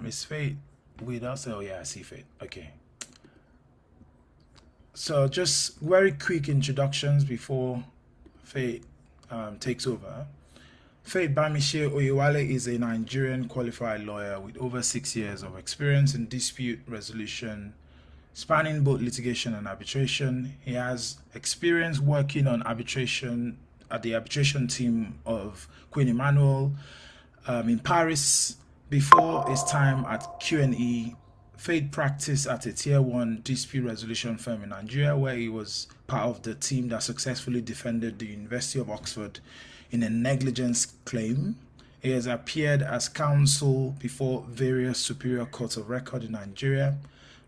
Is Faith with us? Oh yeah, I see Faith. Okay. So just very quick introductions before Faith takes over. Faith Oyewale is a Nigerian qualified lawyer with over 6 years of experience in dispute resolution, spanning both litigation and arbitration. He has experience working on arbitration at the arbitration team of Queen Emmanuel in Paris. Before his time at Q&E, Faith practiced at a tier 1 dispute resolution firm in Nigeria, where he was part of the team that successfully defended the University of Oxford in a negligence claim. He has appeared as counsel before various superior courts of record in Nigeria.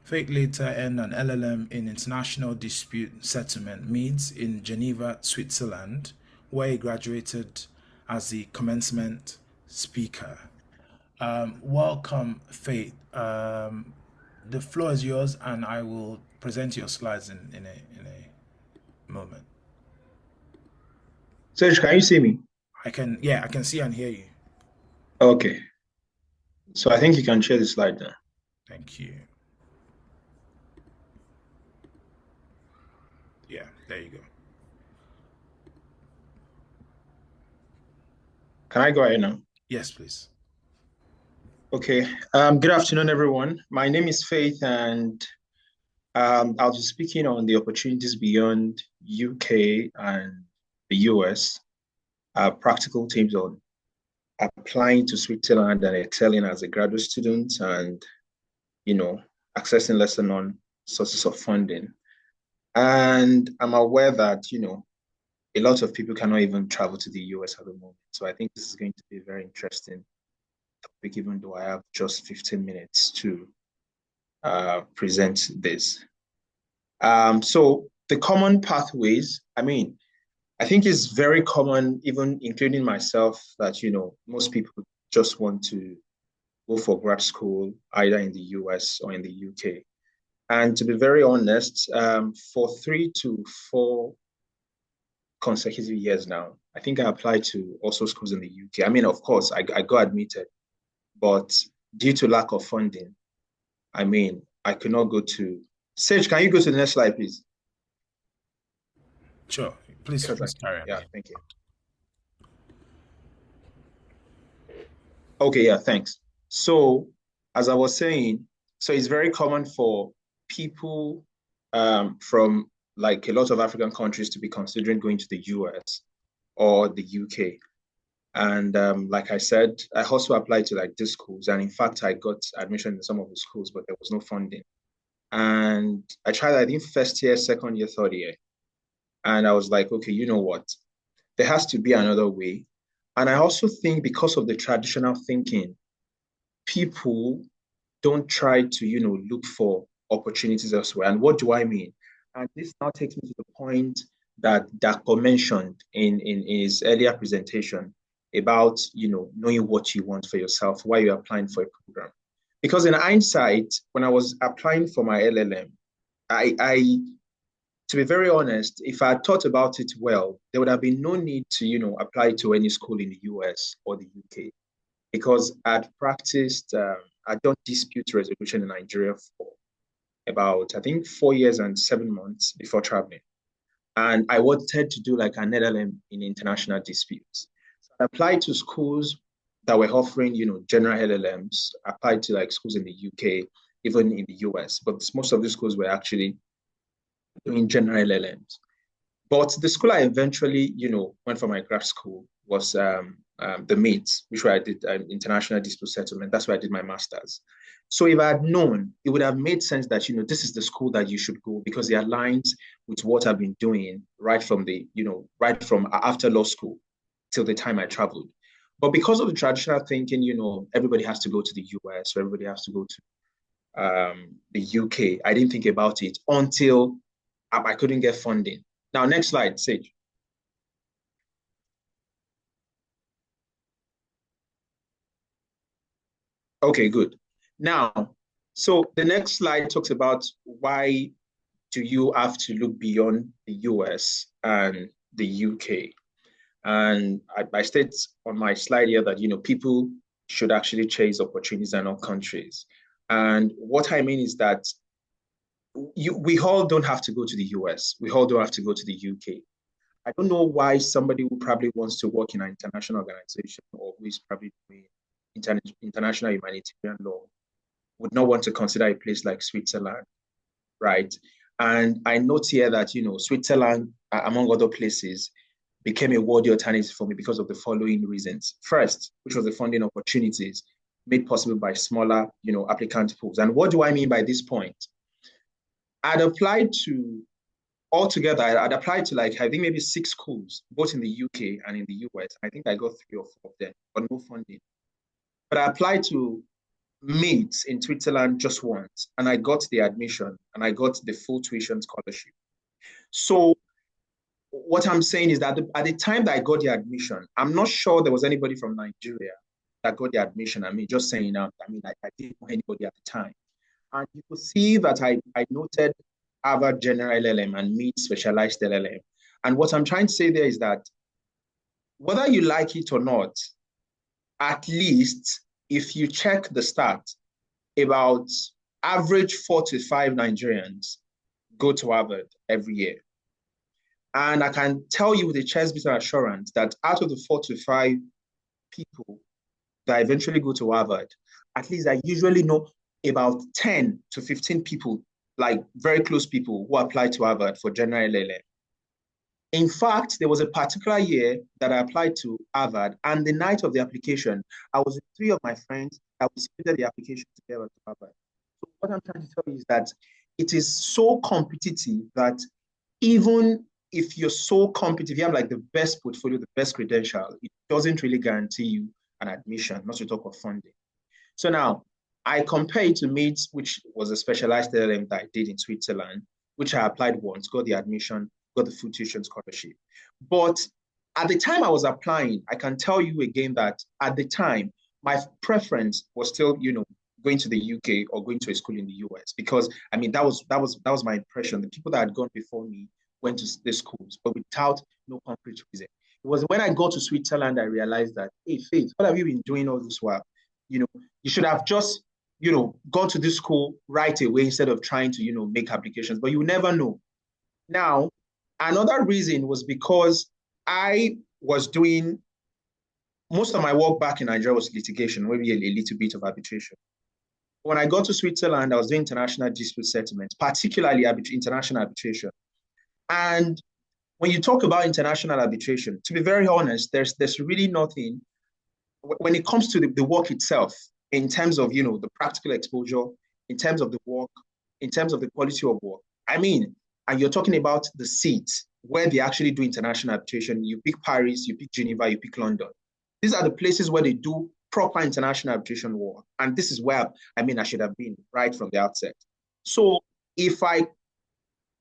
Faith later earned an LLM in international dispute settlement meets in Geneva, Switzerland, where he graduated as the commencement speaker. Welcome, Faith. The floor is yours, and I will present your slides in a moment. Serge, can you see me? Yeah, I can see and hear you. Okay. So I think you can share the slide now. Thank you. Yeah, there you go. Can I go ahead now? Yes, please. Okay. Good afternoon, everyone. My name is Faith, and I'll be speaking on the opportunities beyond UK and the US, practical themes on applying to Switzerland and excelling as a graduate student and, you know, accessing lesson on sources of funding. And I'm aware that, a lot of people cannot even travel to the US at the moment. So I think this is going to be a very interesting topic, even though I have just 15 minutes to present this. So the common pathways, I think it's very common, even including myself, that, most people just want to go for grad school, either in the US or in the UK. And to be very honest, for 3 to 4 consecutive years now, I think I applied to also schools in the UK. Of course, I got admitted, but due to lack of funding, I could not go to. Sage, can you go to the next slide, please? Sure. Please, Because please carry on. yeah, thank you. Okay, yeah, thanks. So, as I was saying, so it's very common for people from like a lot of African countries to be considering going to the US or the UK. And like I said, I also applied to like these schools. And in fact, I got admission in some of the schools, but there was no funding. And I tried, I think, first year, second year, third year. And I was like, okay, you know what? There has to be another way. And I also think because of the traditional thinking, people don't try to, look for opportunities elsewhere. And what do I mean? And this now takes me to the point that Dako mentioned in his earlier presentation about, knowing what you want for yourself while you're applying for a program. Because in hindsight, when I was applying for my LLM, I to be very honest, if I had thought about it well, there would have been no need to, apply to any school in the US or the UK because I'd practiced, I'd done dispute resolution in Nigeria for about, I think, 4 years and 7 months before traveling. And I wanted to do like an LLM in international disputes. So I applied to schools that were offering, general LLMs, I applied to like schools in the UK, even in the US, but most of the schools were actually doing general LLMs. But the school I eventually, went for my grad school was the MITS, which where I did international dispute settlement. That's where I did my master's. So if I had known, it would have made sense that, this is the school that you should go because it aligns with what I've been doing right from after law school till the time I traveled. But because of the traditional thinking, everybody has to go to the US or everybody has to go to the UK. I didn't think about it until I couldn't get funding. Now, next slide, Sage. Okay, good. Now, so the next slide talks about why do you have to look beyond the US and the UK? And I state on my slide here that, people should actually chase opportunities and not countries. And what I mean is that we all don't have to go to the US. We all don't have to go to the UK. I don't know why somebody who probably wants to work in an international organization or who is probably doing international humanitarian law would not want to consider a place like Switzerland, right? And I note here that, Switzerland, among other places, became a worthy alternative for me because of the following reasons. First, which was the funding opportunities made possible by smaller, applicant pools. And what do I mean by this point? I'd applied to altogether, I'd applied to I think maybe 6 schools, both in the UK and in the US. I think I got 3 or 4 of them, but no funding. But I applied to MITS in Switzerland just once, and I got the admission and I got the full tuition scholarship. So what I'm saying is that at the time that I got the admission, I'm not sure there was anybody from Nigeria that got the admission. I mean, just saying out, I didn't know anybody at the time. And you could see that I noted Harvard General LLM and MITS Specialized LLM. And what I'm trying to say there is that whether you like it or not, at least if you check the stats, about average 4 to 5 Nigerians go to Harvard every year. And I can tell you with a chest beat of assurance that out of the 4 to 5 people that eventually go to Harvard, at least I usually know about 10 to 15 people, like very close people, who applied to Harvard for general LLM. In fact, there was a particular year that I applied to Harvard, and the night of the application, I was with 3 of my friends that we submitted the application together to Harvard. So what I'm trying to tell you is that it is so competitive that even if you're so competitive, you have the best portfolio, the best credential, it doesn't really guarantee you an admission, not to talk of funding. So now, I compare it to MITS, which was a specialized LLM that I did in Switzerland, which I applied once, got the admission, got the full tuition scholarship. But at the time I was applying, I can tell you again that at the time, my preference was still, going to the UK or going to a school in the US, because that was my impression. The people that had gone before me went to the schools, but without no concrete reason. It was when I got to Switzerland, I realized that, hey, Faith, what have you been doing all this while? You should have just, gone to this school right away instead of trying to, make applications, but you never know. Now, another reason was because I was doing most of my work back in Nigeria was litigation, maybe a little bit of arbitration. When I got to Switzerland, I was doing international dispute settlements, particularly international arbitration. And when you talk about international arbitration, to be very honest, there's really nothing, when it comes to the work itself, in terms of, the practical exposure, in terms of the work, in terms of the quality of work. And you're talking about the seats where they actually do international arbitration. You pick Paris, you pick Geneva, you pick London. These are the places where they do proper international arbitration work. And this is where, I should have been right from the outset. So if I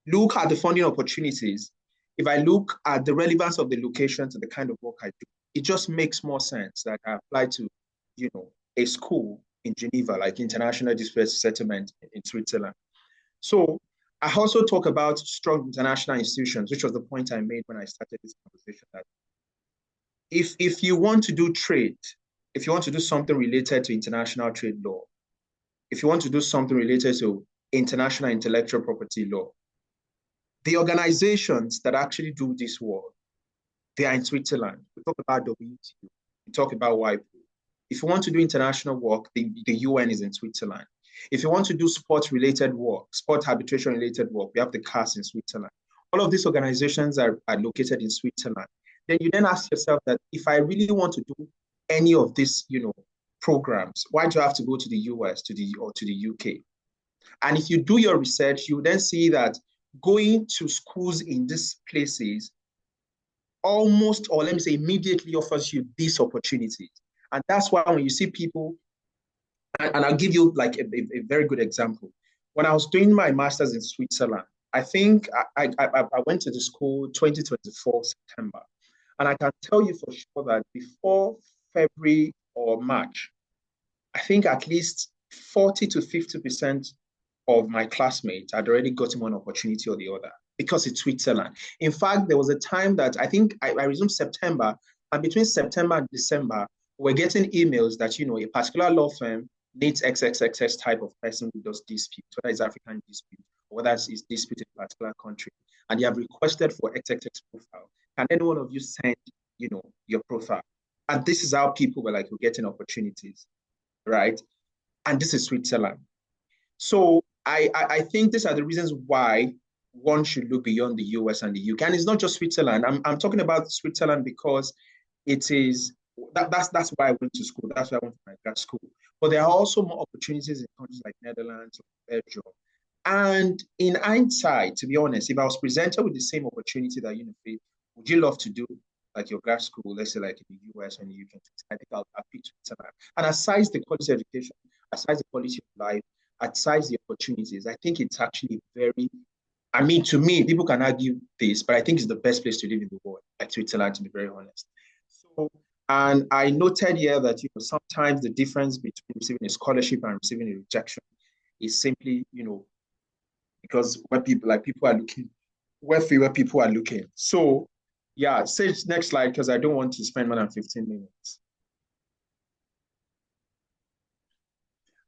look at the funding opportunities, if I look at the relevance of the location to the kind of work I do, it just makes more sense that I apply to, a school in Geneva, like International Dispute Settlement in Switzerland. So I also talk about strong international institutions, which was the point I made when I started this conversation, that if you want to do trade, if you want to do something related to international trade law, if you want to do something related to international intellectual property law, the organizations that actually do this work, they are in Switzerland. We talk about WTO, we talk about WIPO. If you want to do international work, the UN is in Switzerland. If you want to do sport-related work, sport arbitration-related work, we have the CAS in Switzerland. All of these organizations are located in Switzerland. Then you then ask yourself that if I really want to do any of these, programs, why do I have to go to the US or to the UK? And if you do your research, you then see that going to schools in these places almost, or let me say immediately, offers you these opportunities. And that's why when you see people, and I'll give you a very good example. When I was doing my master's in Switzerland, I think I went to the school 2024 September. And I can tell you for sure that before February or March, I think at least 40 to 50% of my classmates had already gotten one opportunity or the other, because it's Switzerland. In fact, there was a time that I think I resumed September, and between September and December we're getting emails that, a particular law firm needs XXXX type of person who does dispute, whether it's African dispute or whether it's dispute in a particular country. And you have requested for XXX profile. Can any one of you send, your profile? And this is how people were like, we're getting opportunities, right? And this is Switzerland. So I think these are the reasons why one should look beyond the US and the UK. And it's not just Switzerland. I'm talking about Switzerland because that's why I went to school. That's why I went to my grad school. But there are also more opportunities in countries like Netherlands or Belgium. And in hindsight, to be honest, if I was presented with the same opportunity that would you love to do like your grad school, let's say like in the US and the UK? I think I'll pick Switzerland. And aside the quality of education, aside the quality of life, aside the opportunities, I think it's actually to me, people can argue this, but I think it's the best place to live in the world, like Switzerland, to be very honest. So, and I noted here that sometimes the difference between receiving a scholarship and receiving a rejection is simply, because where people are looking, where fewer people are looking. So, yeah, say next slide because I don't want to spend more than 15 minutes.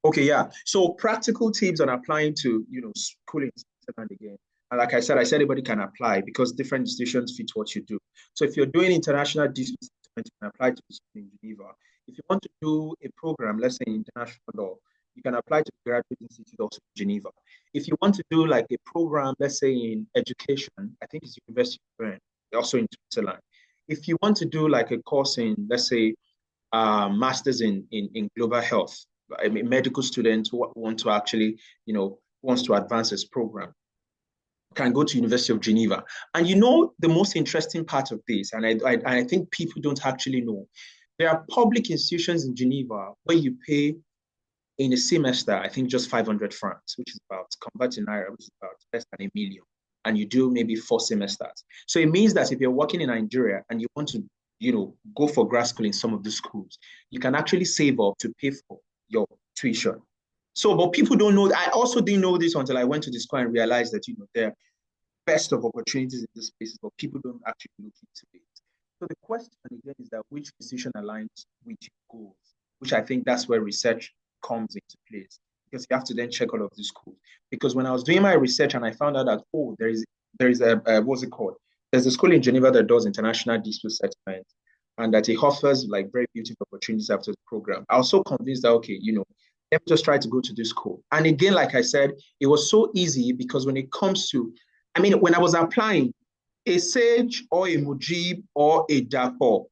Okay, yeah. So practical tips on applying to, school in Switzerland again. And like I said anybody can apply because different institutions fit what you do. So if you're doing international dispute settlement, you can apply to the school in Geneva. If you want to do a program, let's say in international law, you can apply to the Graduate Institute also in Geneva. If you want to do like a program, let's say in education, I think it's University of Bern, also in Switzerland. If you want to do like a course in, let's say, masters in global health, I mean, medical students who want to actually, wants to advance this program, can go to University of Geneva. And the most interesting part of this, and I think people don't actually know, there are public institutions in Geneva where you pay in a semester, I think just 500 francs, which is about, converted to Naira, which is about less than $1 million. And you do maybe 4 semesters. So it means that if you're working in Nigeria and you want to, go for grad school in some of the schools, you can actually save up to pay for your tuition. So, but people don't know. I also didn't know this until I went to the school and realized that, there are best of opportunities in this space, but people don't actually look into it. So the question again is that which institution aligns with your goals, which I think that's where research comes into place, because you have to then check all of these schools. Because when I was doing my research and I found out that, there is a what's it called? There's a school in Geneva that does international dispute settlement, and that it offers like very beautiful opportunities after the program. I was so convinced that, okay, let me just try to go to this school. And again, like I said, it was so easy because when it comes to, when I was applying, a Sage or a Mujib or a Dapo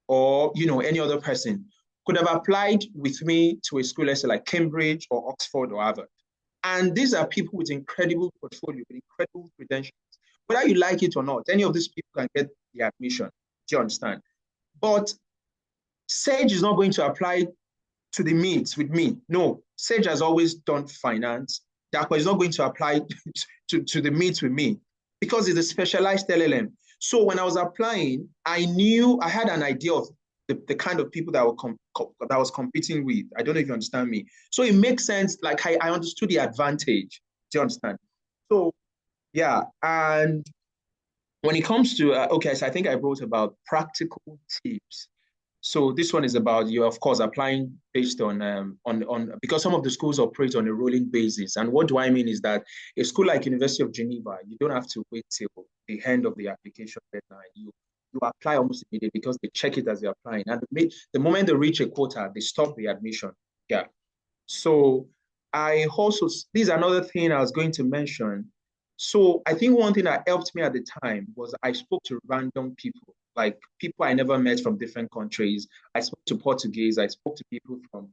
or, any other person could have applied with me to a school, let's say like Cambridge or Oxford or Harvard. And these are people with incredible portfolio, with incredible credentials. Whether you like it or not, any of these people can get the admission. Do you understand? But Sage is not going to apply to the meets with me. No, Sage has always done finance. Dapo is not going to apply to the meets with me because it's a specialized LLM. So when I was applying, I had an idea of the kind of people that I was competing with. I don't know if you understand me. So it makes sense. Like I understood the advantage. Do you understand? So yeah, and when it comes to so I think I wrote about practical tips. So this one is about you, of course, applying based on because some of the schools operate on a rolling basis. And what do I mean is that a school like University of Geneva, you don't have to wait till the end of the application deadline. You apply almost immediately because they check it as you're applying. And the moment they reach a quota, they stop the admission. Yeah. So this is another thing I was going to mention. So I think one thing that helped me at the time was I spoke to random people, like people I never met from different countries. I spoke to Portuguese. I spoke to people from,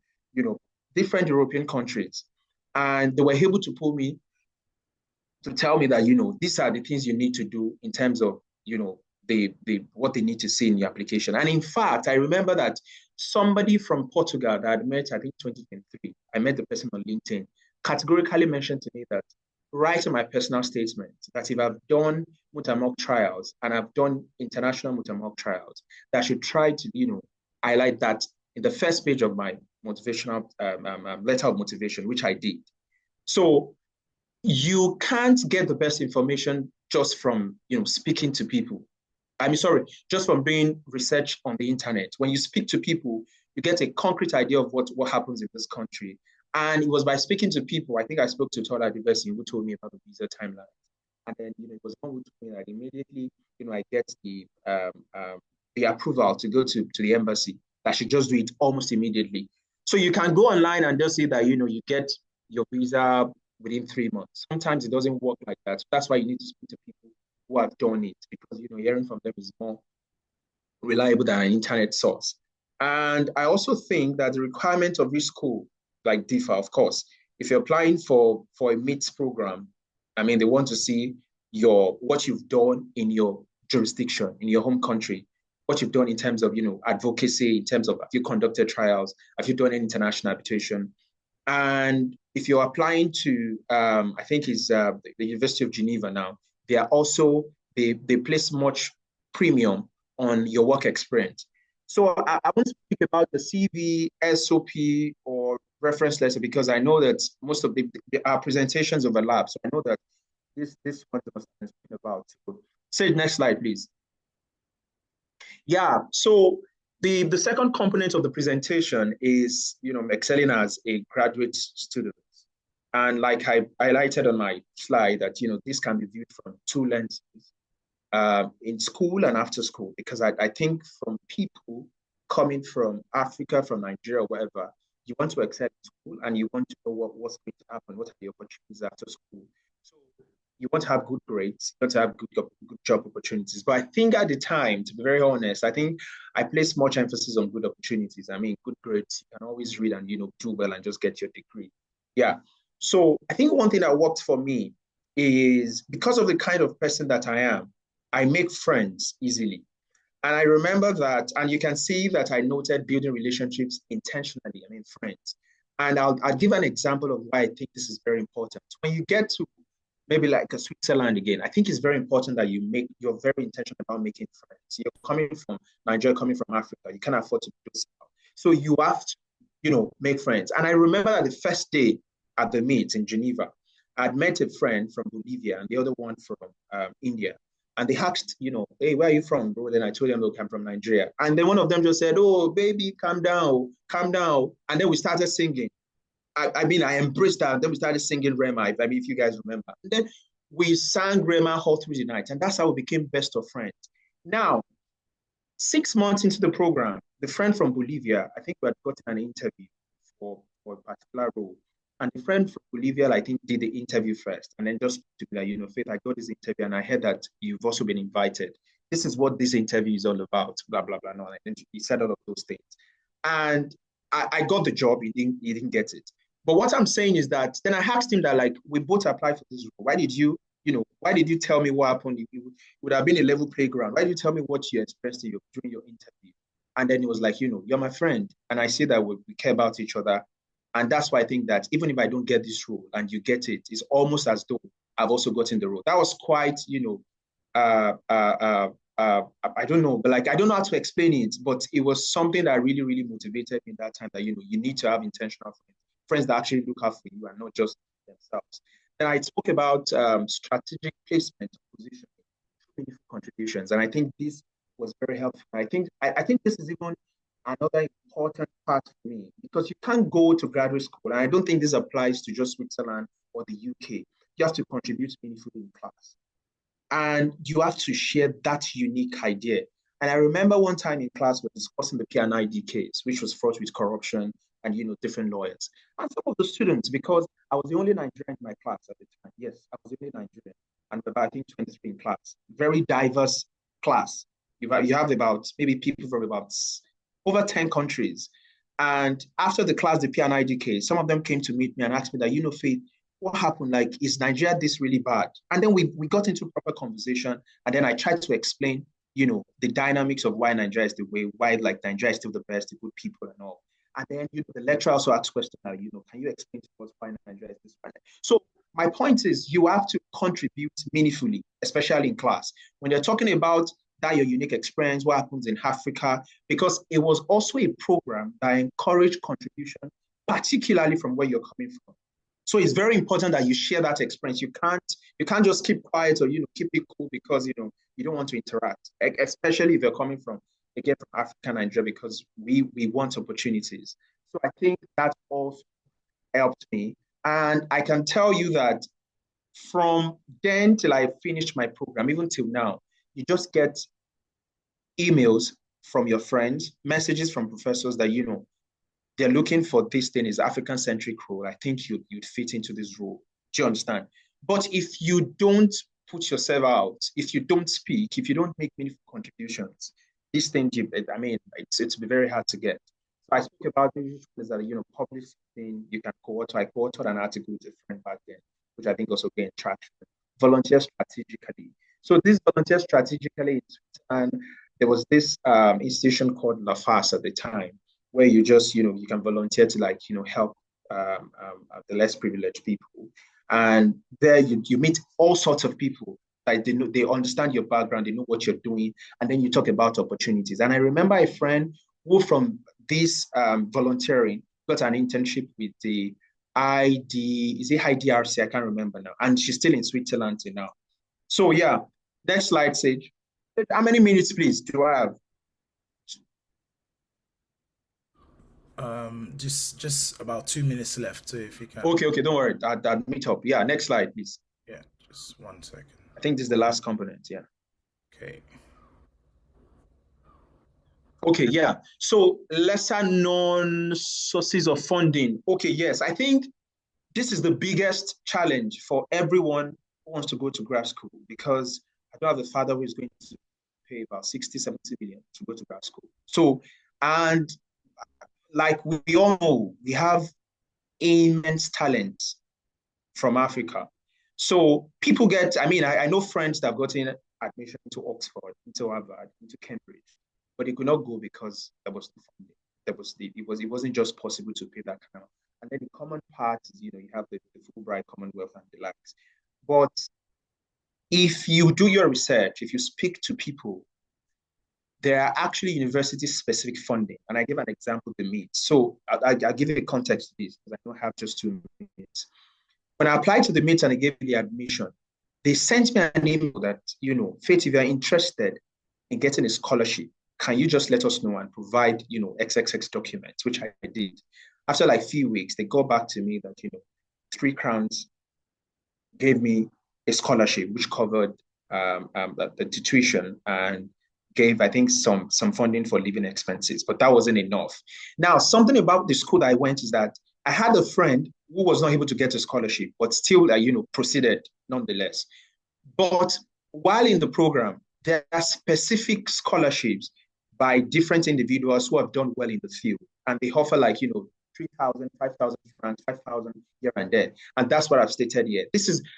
different European countries. And they were able to pull me to tell me that, these are the things you need to do in terms of, what they need to see in the application. And in fact, I remember that somebody from Portugal that I had met, I think 2023, I met the person on LinkedIn, categorically mentioned to me that write in my personal statement that if I've done Mutamok trials and I've done international Mutamok trials, that I should try to, highlight that in the first page of my motivational letter of motivation, which I did. So you can't get the best information just from, speaking to people. Just from doing research on the internet. When you speak to people, you get a concrete idea of what happens in this country. And it was by speaking to people. I think I spoke to Todd at the university who told me about the visa timeline. And then, it was one who told me that immediately, I get the approval to go to the embassy. I should just do it almost immediately. So you can go online and just say that, you get your visa within 3 months. Sometimes it doesn't work like that. So that's why you need to speak to people who have done it, because, hearing from them is more reliable than an internet source. And I also think that the requirements of each school like differ, of course. If you're applying for a MITS program, I mean, they want to see what you've done in your jurisdiction, in your home country, what you've done in terms of, advocacy, in terms of have you conducted trials, have you done any international arbitration? And if you're applying to, I think it's the University of Geneva now, they place much premium on your work experience. So I want to speak about the CV, SOP, or reference letter, because I know that most of our presentations overlap. So I know that this one was speaking about. So say next slide, please. Yeah, so the second component of the presentation is, excelling as a graduate student. And like I highlighted on my slide that, this can be viewed from two lenses, in school and after school, because I think from people coming from Africa, from Nigeria, wherever, you want to excel in school and you want to know what's going to happen, what are the opportunities after school. So you want to have good grades, you want to have good job opportunities. But I think at the time, to be very honest, I think I place much emphasis on good opportunities. I mean, good grades, you can always read and, do well and just get your degree. Yeah. So I think one thing that worked for me is because of the kind of person that I am, I make friends easily. And I remember that, and you can see that I noted building relationships intentionally, I mean, friends. And I'll give an example of why I think this is very important. When you get to maybe like a Switzerland again, I think it's very important that you're very intentional about making friends. You're coming from Nigeria, coming from Africa, you can't afford to do so. So you have to, make friends. And I remember that the first day at the meet in Geneva, I'd met a friend from Bolivia and the other one from India. And they asked, hey, where are you from, bro? Then I told them, look, I'm from Nigeria. And then one of them just said, oh, baby, calm down, calm down. And then we started singing. I embraced that. And then we started singing Rema, if you guys remember. And then we sang Rema all through the night. And that's how we became best of friends. Now, 6 months into the program, the friend from Bolivia, I think we had gotten an interview for a particular role. And the friend from Bolivia, I think, did the interview first. And then just to be like, Faith, I got this interview and I heard that you've also been invited. This is what this interview is all about, blah, blah, blah. No, and then he said all of those things. And I got the job, he didn't get it. But what I'm saying is that then I asked him that, like, we both applied for this role. Why did you tell me what happened? It would have been a level playground. Why did you tell me what you expressed during your interview? And then he was like, you're my friend. And I see that we care about each other. And that's why I think that even if I don't get this role and you get it, it's almost as though I've also gotten the role. That was quite, I don't know, but like, I don't know how to explain it, but it was something that really, really motivated me that time that, you need to have intentional friends that actually look out for you and not just themselves. Then I spoke about strategic placement positioning, meaningful contributions. And I think this was very helpful. I think this is even another important part for me, because you can't go to graduate school, and I don't think this applies to just Switzerland or the UK. You have to contribute meaningfully in class, and you have to share that unique idea. And I remember one time in class we're discussing the P&ID case, which was fraught with corruption and different lawyers. And some of the students, because I was the only Nigerian in my class at the time. Yes, I was the only Nigerian, and about, I think, 23 in class. Very diverse class. You have about maybe people from about over 10 countries. And after the class, the P&ID case, some of them came to meet me and asked me that, Faith, what happened? Like, is Nigeria this really bad? And then we got into proper conversation. And then I tried to explain, the dynamics of why Nigeria is the way, why like Nigeria is still the best, the good people and all. And then, the lecturer also asked questions, can you explain to us why Nigeria is this bad? So my point is, you have to contribute meaningfully, especially in class. When you're talking about that your unique experience, what happens in Africa, because it was also a program that encouraged contribution, particularly from where you're coming from. So it's very important that you share that experience. You can't just keep quiet or keep it cool because you don't want to interact, especially if you're coming from again from Africa, Nigeria, because we want opportunities. So I think that also helped me. And I can tell you that from then till I finished my program, even till now, you just get emails from your friends, messages from professors that, they're looking for this thing is African-centric role. I think you'd fit into this role. Do you understand? But if you don't put yourself out, if you don't speak, if you don't make meaningful contributions, this thing, I mean, it's very hard to get. So I spoke about these is that, public thing you can co-author. I co-authored an article with a friend back then, which I think also gained traction. Volunteer strategically. So this volunteer strategically, and there was this institution called LaFAS at the time, where you just, you can volunteer to like, help the less privileged people. And there you meet all sorts of people. Like they understand your background, they know what you're doing, and then you talk about opportunities. And I remember a friend who from this volunteering got an internship with the is it IDRC? I can't remember now. And she's still in Switzerland now. So yeah, next slide, Sage. How many minutes, please, do I have? Just about 2 minutes left. So if you can. Okay, don't worry. I'll meet up. Yeah, next slide, please. Yeah, just 1 second. I think this is the last component. Yeah. Okay. Okay, yeah. So lesser known sources of funding. Okay, yes. I think this is the biggest challenge for everyone who wants to go to grad school because I don't have a father who is going to pay about 60, 70 million to go to grad school. So, and like we all know, we have immense talent from Africa. So people get, I know friends that have gotten admission into Oxford, into Harvard, into Cambridge, but they could not go because there was no funding. It wasn't just possible to pay that kind of. And then the common part is, you have the Fulbright, Commonwealth, and the likes. But if you do your research, if you speak to people, there are actually university-specific funding. And I give an example, the MIT. So I'll give you a context to this because I don't have just 2 minutes. When I applied to the MIT and I gave the admission, they sent me an email that, Faith, if you're interested in getting a scholarship, can you just let us know and provide, XXX documents, which I did. After like a few weeks, they got back to me that, 3 Crowns gave me a scholarship, which covered the tuition and gave, I think, some funding for living expenses, but that wasn't enough. Now, something about the school that I went is that I had a friend who was not able to get a scholarship, but still, proceeded nonetheless. But while in the program, there are specific scholarships by different individuals who have done well in the field, and they offer 3,000, 5,000 francs, 5,000 here and there. And that's what I've stated here.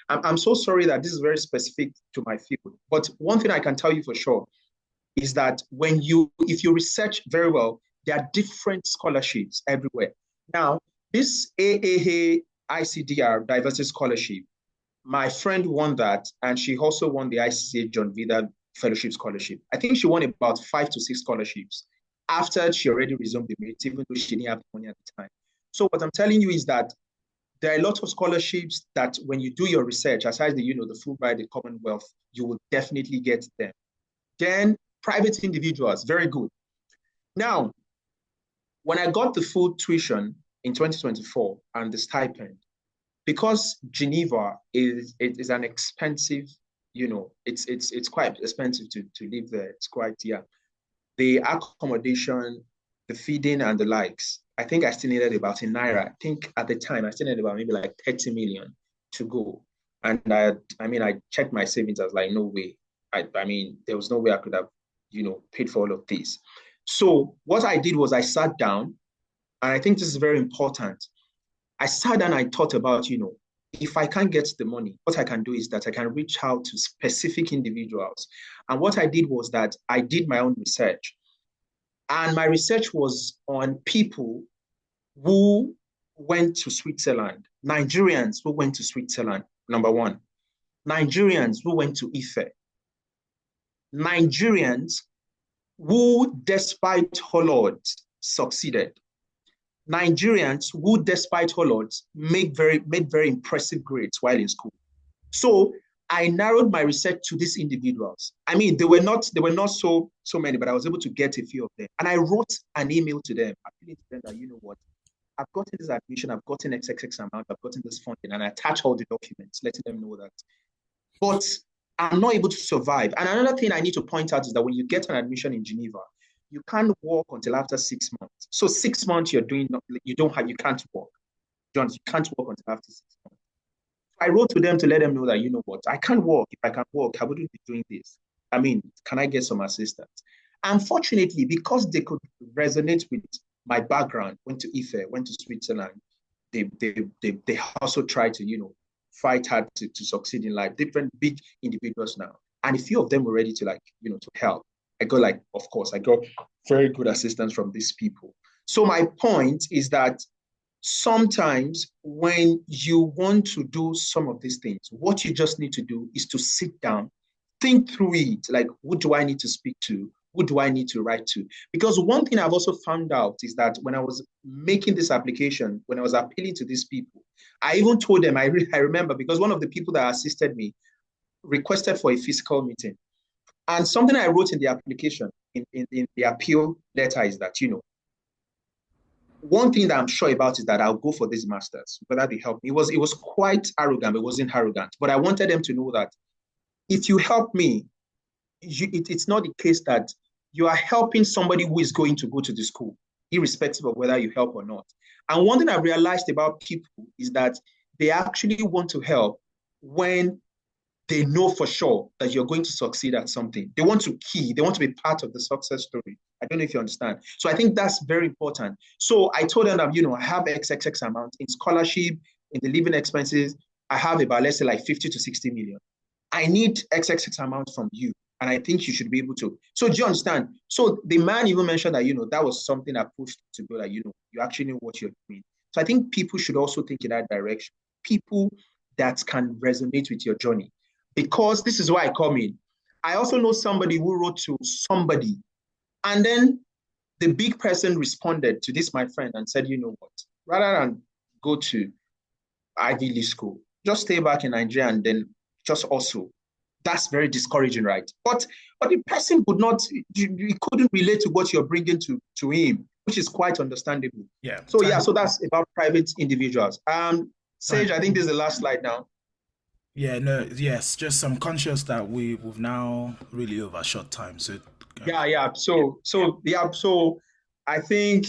I'm so sorry that this is very specific to my field. But one thing I can tell you for sure is that if you research very well, there are different scholarships everywhere. Now, this AAA ICDR Diversity Scholarship, my friend won that, and she also won the ICCA John Vida Fellowship Scholarship. I think she won about 5 to 6 scholarships after she already resumed the MIT, even though she didn't have money at the time. So what I'm telling you is that there are a lot of scholarships that when you do your research, aside the Fulbright, the Commonwealth, you will definitely get them. Then private individuals, very good. Now, when I got the full tuition in 2024 and the stipend, because Geneva is an expensive, it's quite expensive to live there. It's quite, yeah. The accommodation, the feeding and the likes, I think I still needed about in Naira. I think at the time I still needed about maybe like 30 million to go. And I checked my savings. I was like, no way. There was no way I could have, paid for all of this. So what I did was I sat down, and I think this is very important. I sat down and I thought about, if I can't get the money, what I can do is that I can reach out to specific individuals. And what I did was that I did my own research. And my research was on people who went to Switzerland, Nigerians who went to Switzerland, number one. Nigerians who went to Ife. Nigerians who, despite all odds, succeeded. Nigerians who, despite all odds, made very impressive grades while in school. So I narrowed my research to these individuals. I mean, they were not so many, but I was able to get a few of them. And I wrote an email to them, appealing to them that, you know what, I've gotten this admission, I've gotten XXX amount, I've gotten this funding, and I attach all the documents, letting them know that. But I'm not able to survive. And another thing I need to point out is that when you get an admission in Geneva, you can't work until after 6 months. So 6 months you can't work. John, you can't work until after 6 months. I wrote to them to let them know that, you know what, I can't work. If I can work, I wouldn't be doing this. I mean, can I get some assistance? Unfortunately, because they could resonate with my background, went to IFE, went to Switzerland, they also try to, fight hard to succeed in life. Different big individuals now. And a few of them were ready to to help. Of course, I got very good assistance from these people. So my point is that sometimes when you want to do some of these things, what you just need to do is to sit down, think through it. Like, who do I need to speak to? Who do I need to write to? Because one thing I've also found out is that when I was making this application, when I was appealing to these people, I even told them, I remember, because one of the people that assisted me requested for a physical meeting. And something I wrote in the application, in the appeal letter is that, one thing that I'm sure about is that I'll go for this master's, whether they help me. It was quite arrogant, but it wasn't arrogant. But I wanted them to know that if you help me, it's not the case that you are helping somebody who is going to go to the school, irrespective of whether you help or not. And one thing I've realized about people is that they actually want to help when they know for sure that you're going to succeed at something. They want to be part of the success story. I don't know if you understand. So I think that's very important. So I told them that, I have XXX amount in scholarship, in the living expenses. I have about, let's say, like 50 to 60 million. I need XXX amount from you. And I think you should be able to. So do you understand? So the man even mentioned that, that was something that pushed to go, that, you actually know what you're doing. So I think people should also think in that direction. People that can resonate with your journey. Because this is why I come in. I also know somebody who wrote to somebody. And then the big person responded to this, my friend, and said, you know what? Rather than go to Ivy League school, just stay back in Nigeria and then just also. That's very discouraging, right? But the person could not, he couldn't relate to what you're bringing to him, which is quite understandable. Yeah. So that's about private individuals. Sage, I think this is the last slide now. Yeah, no, yes, just I'm conscious that we've now really overshot time. So So I think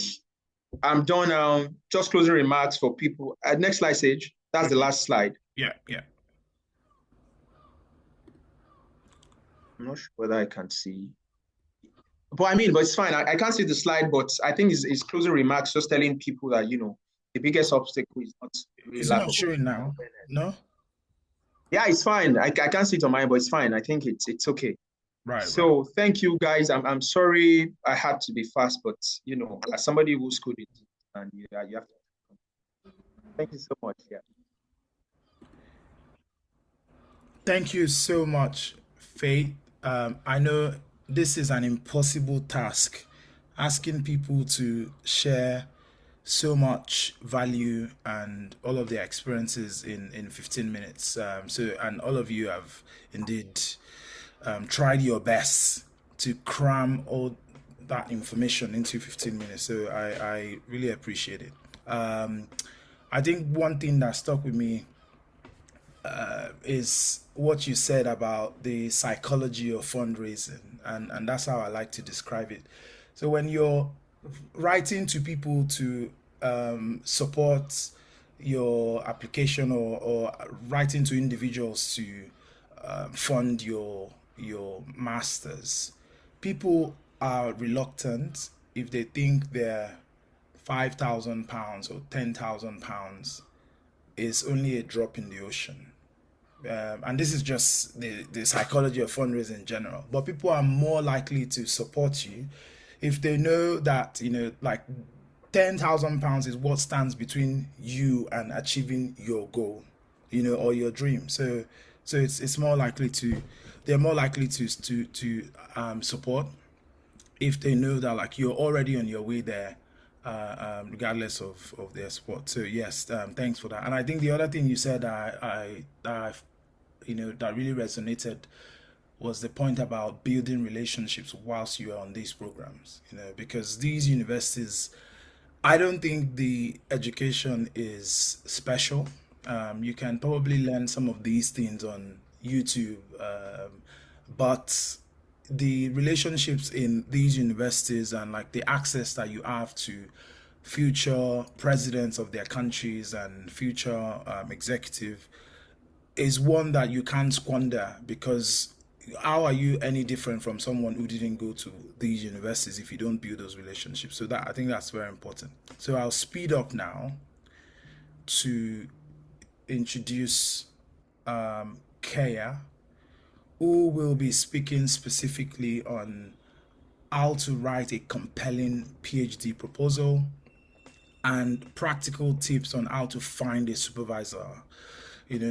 I'm done now. Just closing remarks for people. Next slide, Sage. That's the last slide. Yeah. I'm not sure whether I can see. But it's fine. I can't see the slide, but I think it's closing remarks, just telling people that, the biggest obstacle is not really it's not showing now. No? Yeah, it's fine. I can't see it on mine, but it's fine. I think it's okay. Right. So thank you guys. I'm sorry I had to be fast, but as somebody who's good it, and you have to. Thank you so much. Yeah. Thank you so much, Faith. I know this is an impossible task, asking people to share so much value and all of their experiences in 15 minutes. And all of you have indeed tried your best to cram all that information into 15 minutes. So I really appreciate it. I think one thing that stuck with me is what you said about the psychology of fundraising, and that's how I like to describe it. So when you're writing to people to support your application, or writing to individuals to fund your masters, people are reluctant if they think their £5,000 or £10,000 is only a drop in the ocean. And this is just the psychology of fundraising in general. But people are more likely to support you if they know that, like £10,000 is what stands between you and achieving your goal, or your dream. So it's more likely they're more likely to support if they know that, like, you're already on your way there, regardless of their support. So yes, thanks for that. And I think the other thing you said, I that really resonated was the point about building relationships whilst you are on these programs. Because these universities, I don't think the education is special. You can probably learn some of these things on YouTube, but the relationships in these universities and like the access that you have to future presidents of their countries and future executive is one that you can't squander, because how are you any different from someone who didn't go to these universities if you don't build those relationships? So that, I think that's very important. So I'll speed up now to introduce Kaya, who will be speaking specifically on how to write a compelling PhD proposal and practical tips on how to find a supervisor.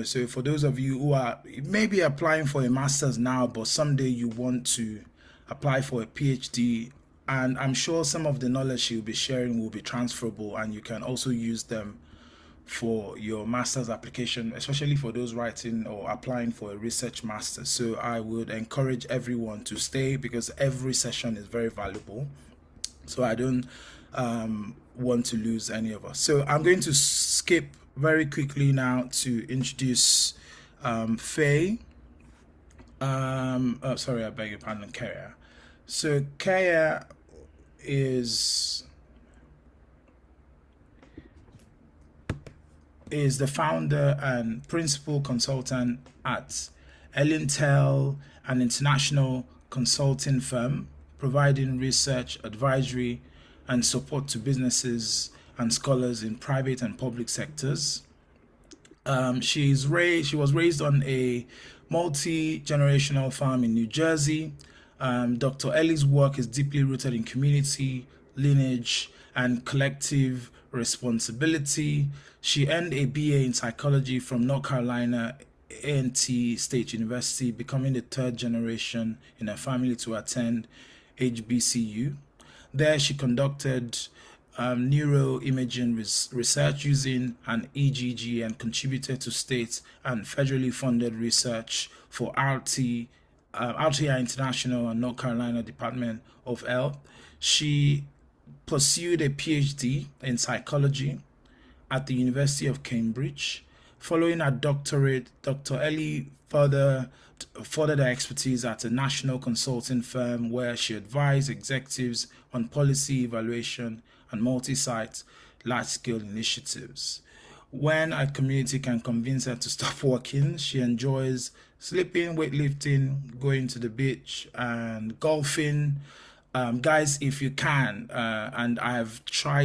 So for those of you who are maybe applying for a master's now, but someday you want to apply for a PhD, and I'm sure some of the knowledge she'll be sharing will be transferable, and you can also use them for your master's application, especially for those writing or applying for a research master. So I would encourage everyone to stay, because every session is very valuable. So I don't want to lose any of us. So I'm going to skip very quickly now to introduce Faye. Sorry, I beg your pardon, Kaya. So Kaya is the founder and principal consultant at Elintel, an international consulting firm providing research, advisory, and support to businesses and scholars in private and public sectors. She was raised on a multi-generational farm in New Jersey. Dr. Ellie's work is deeply rooted in community, lineage, and collective responsibility. She earned a BA in psychology from North Carolina A&T State University, becoming the third generation in her family to attend HBCU. There, she conducted neuroimaging research using an EEG and contributed to state and federally funded research for RTI International and North Carolina Department of Health. She pursued a PhD in psychology at the University of Cambridge. Following her doctorate, Dr. Ellie furthered her expertise at a national consulting firm where she advised executives on policy evaluation and multi-site large-scale initiatives. When a community can convince her to stop working, she enjoys sleeping, weightlifting, going to the beach, and golfing. Guys, if you can, and I've tried